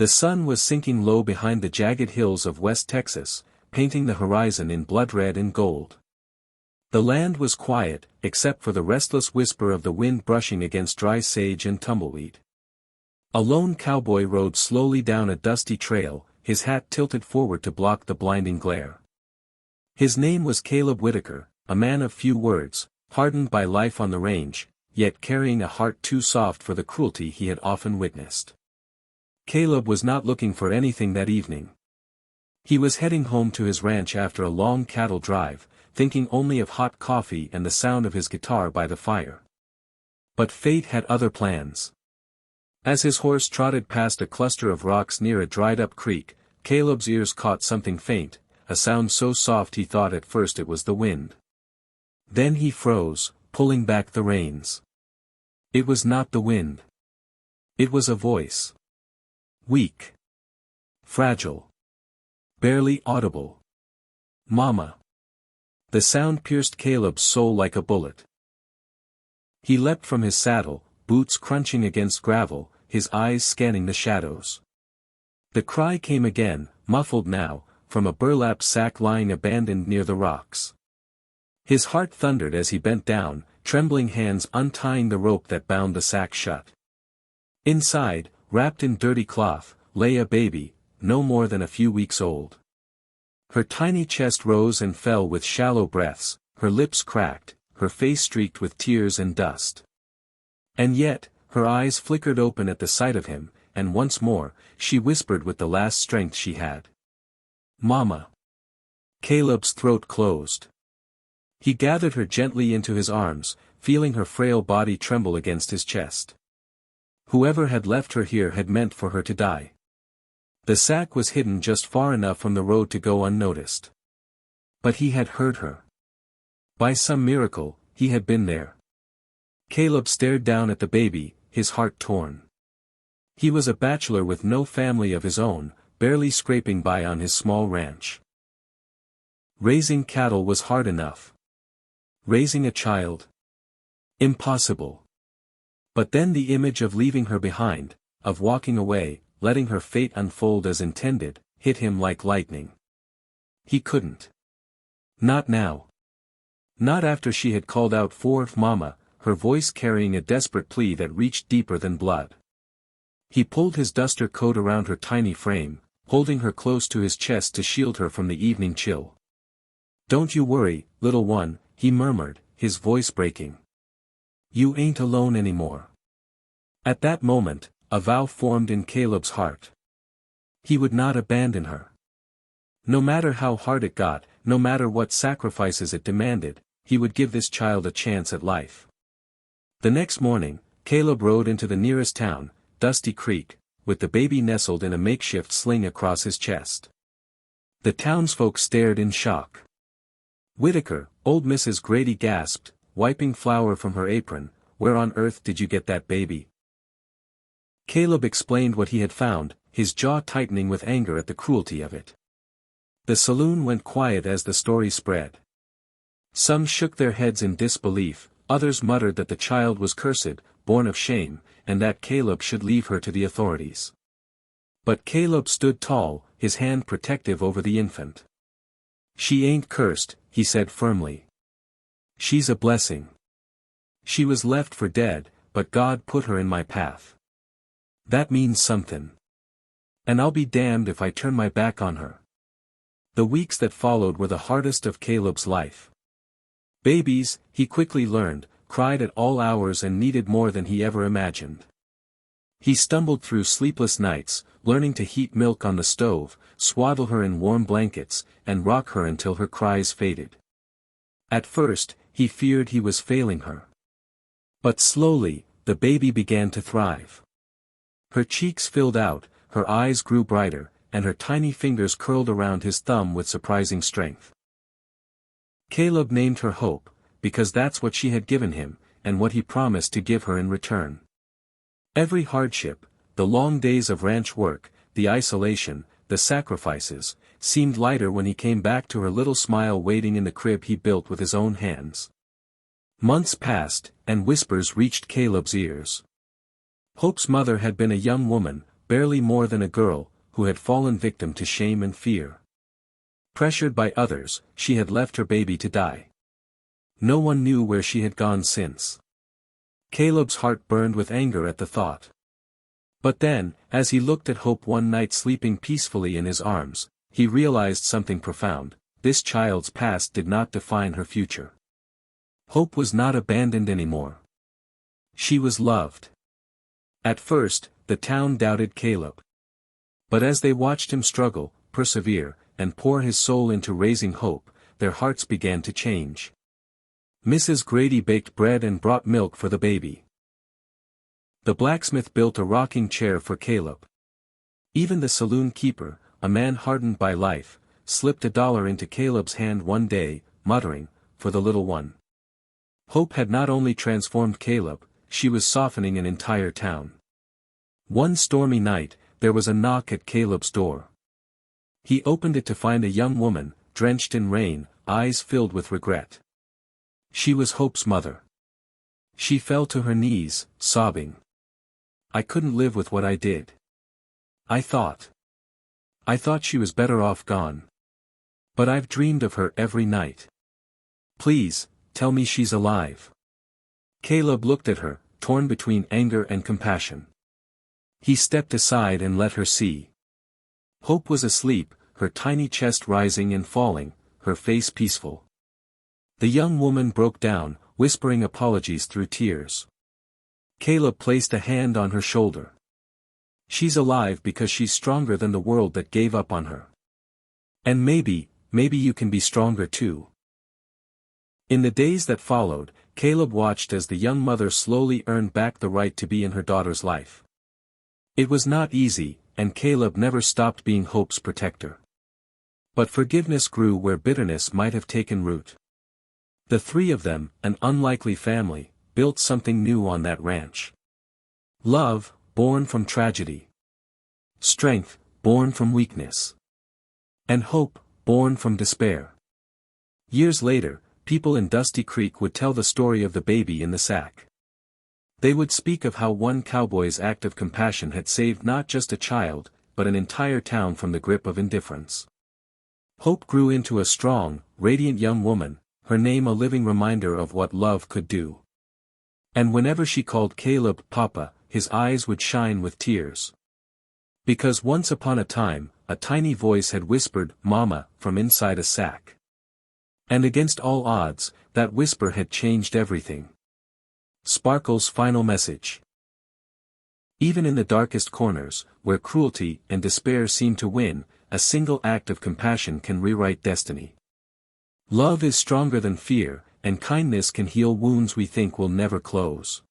The sun was sinking low behind the jagged hills of West Texas, painting the horizon in blood red and gold. The land was quiet, except for the restless whisper of the wind brushing against dry sage and tumbleweed. A lone cowboy rode slowly down a dusty trail, his hat tilted forward to block the blinding glare. His name was Caleb Whitaker, a man of few words, hardened by life on the range, yet carrying a heart too soft for the cruelty he had often witnessed. Caleb was not looking for anything that evening. He was heading home to his ranch after a long cattle drive, thinking only of hot coffee and the sound of his guitar by the fire. But fate had other plans. As his horse trotted past a cluster of rocks near a dried-up creek, Caleb's ears caught something faint, a sound so soft he thought at first it was the wind. Then he froze, pulling back the reins. It was not the wind. It was a voice. Weak. Fragile. Barely audible. Mama. The sound pierced Caleb's soul like a bullet. He leapt from his saddle, boots crunching against gravel, his eyes scanning the shadows. The cry came again, muffled now, from a burlap sack lying abandoned near the rocks. His heart thundered as he bent down, trembling hands untying the rope that bound the sack shut. Inside, wrapped in dirty cloth, lay a baby, no more than a few weeks old. Her tiny chest rose and fell with shallow breaths, her lips cracked, her face streaked with tears and dust. And yet, her eyes flickered open at the sight of him, and once more, she whispered with the last strength she had. Mama. Caleb's throat closed. He gathered her gently into his arms, feeling her frail body tremble against his chest. Whoever had left her here had meant for her to die. The sack was hidden just far enough from the road to go unnoticed. But he had heard her. By some miracle, he had been there. Caleb stared down at the baby, his heart torn. He was a bachelor with no family of his own, barely scraping by on his small ranch. Raising cattle was hard enough. Raising a child? Impossible. But then the image of leaving her behind, of walking away, letting her fate unfold as intended, hit him like lightning. He couldn't. Not now. Not after she had called out for Mama, her voice carrying a desperate plea that reached deeper than blood. He pulled his duster coat around her tiny frame, holding her close to his chest to shield her from the evening chill. Don't you worry, little one, he murmured, his voice breaking. You ain't alone anymore. At that moment, a vow formed in Caleb's heart. He would not abandon her. No matter how hard it got, no matter what sacrifices it demanded, he would give this child a chance at life. The next morning, Caleb rode into the nearest town, Dusty Creek, with the baby nestled in a makeshift sling across his chest. The townsfolk stared in shock. Whitaker, old Mrs. Grady gasped, wiping flour from her apron, where on earth did you get that baby? Caleb explained what he had found, his jaw tightening with anger at the cruelty of it. The saloon went quiet as the story spread. Some shook their heads in disbelief, others muttered that the child was cursed, born of shame, and that Caleb should leave her to the authorities. But Caleb stood tall, his hand protective over the infant. She ain't cursed, he said firmly. She's a blessing. She was left for dead, but God put her in my path. That means something. And I'll be damned if I turn my back on her. The weeks that followed were the hardest of Caleb's life. Babies, he quickly learned, cried at all hours and needed more than he ever imagined. He stumbled through sleepless nights, learning to heat milk on the stove, swaddle her in warm blankets, and rock her until her cries faded. At first, he feared he was failing her. But slowly, the baby began to thrive. Her cheeks filled out, her eyes grew brighter, and her tiny fingers curled around his thumb with surprising strength. Caleb named her Hope, because that's what she had given him, and what he promised to give her in return. Every hardship, the long days of ranch work, the isolation, the sacrifices, seemed lighter when he came back to her little smile waiting in the crib he built with his own hands. Months passed, and whispers reached Caleb's ears. Hope's mother had been a young woman, barely more than a girl, who had fallen victim to shame and fear. Pressured by others, she had left her baby to die. No one knew where she had gone since. Caleb's heart burned with anger at the thought. But then, as he looked at Hope one night sleeping peacefully in his arms, he realized something profound: this child's past did not define her future. Hope was not abandoned anymore. She was loved. At first, the town doubted Caleb. But as they watched him struggle, persevere, and pour his soul into raising Hope, their hearts began to change. Mrs. Grady baked bread and brought milk for the baby. The blacksmith built a rocking chair for Caleb. Even the saloon keeper, a man hardened by life, slipped $1 into Caleb's hand one day, muttering, "For the little one." Hope had not only transformed Caleb, she was softening an entire town. One stormy night, there was a knock at Caleb's door. He opened it to find a young woman, drenched in rain, eyes filled with regret. She was Hope's mother. She fell to her knees, sobbing. "I couldn't live with what I did. I thought she was better off gone. But I've dreamed of her every night. Please, tell me she's alive." Caleb looked at her, torn between anger and compassion. He stepped aside and let her see. Hope was asleep, her tiny chest rising and falling, her face peaceful. The young woman broke down, whispering apologies through tears. Caleb placed a hand on her shoulder. "She's alive because she's stronger than the world that gave up on her. And maybe you can be stronger too." In the days that followed, Caleb watched as the young mother slowly earned back the right to be in her daughter's life. It was not easy, and Caleb never stopped being Hope's protector. But forgiveness grew where bitterness might have taken root. The three of them, an unlikely family, built something new on that ranch. Love, born from tragedy. Strength, born from weakness. And hope, born from despair. Years later, people in Dusty Creek would tell the story of the baby in the sack. They would speak of how one cowboy's act of compassion had saved not just a child, but an entire town from the grip of indifference. Hope grew into a strong, radiant young woman, her name a living reminder of what love could do. And whenever she called Caleb Papa, his eyes would shine with tears. Because once upon a time, a tiny voice had whispered, "Mama," from inside a sack. And against all odds, that whisper had changed everything. Sparkle's final message. Even in the darkest corners, where cruelty and despair seem to win, a single act of compassion can rewrite destiny. Love is stronger than fear, and kindness can heal wounds we think will never close.